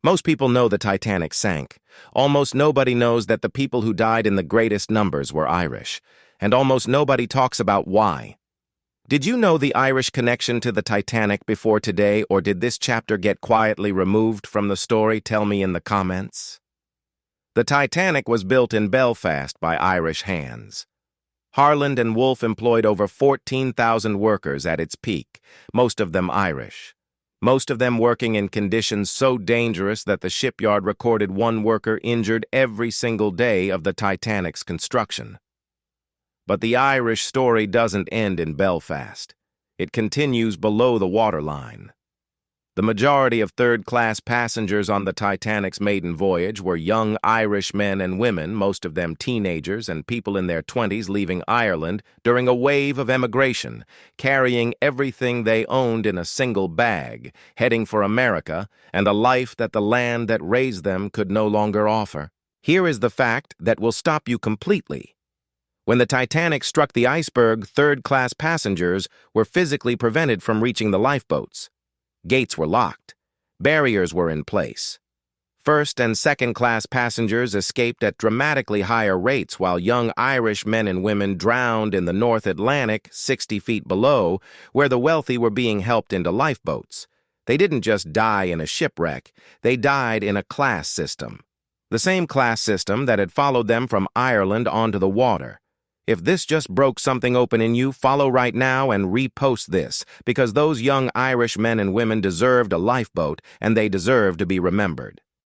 Most people know the Titanic sank. Almost nobody knows that the people who died in the greatest numbers were Irish. And almost nobody talks about why. Did you know the Irish connection to the Titanic before today, or did this chapter get quietly removed from the story? Tell me in the comments. The Titanic was built in Belfast by Irish hands. Harland and Wolff employed over 14,000 workers at its peak, most of them Irish. Most of them working in conditions so dangerous that the shipyard recorded one worker injured every single day of the Titanic's construction. But the Irish story doesn't end in Belfast. It continues below the waterline. The majority of third-class passengers on the Titanic's maiden voyage were young Irish men and women, most of them teenagers and people in their 20s leaving Ireland during a wave of emigration, carrying everything they owned in a single bag, heading for America and a life that the land that raised them could no longer offer. Here is the fact that will stop you completely. When the Titanic struck the iceberg, third-class passengers were physically prevented from reaching the lifeboats. Gates were locked. Barriers were in place. First- and second-class passengers escaped at dramatically higher rates while young Irish men and women drowned in the North Atlantic 60 feet below, where the wealthy were being helped into lifeboats. They didn't just die in a shipwreck, they died in a class system. The same class system that had followed them from Ireland onto the water. If this just broke something open in you, follow right now and repost this, because those young Irish men and women deserved a lifeboat, and they deserve to be remembered.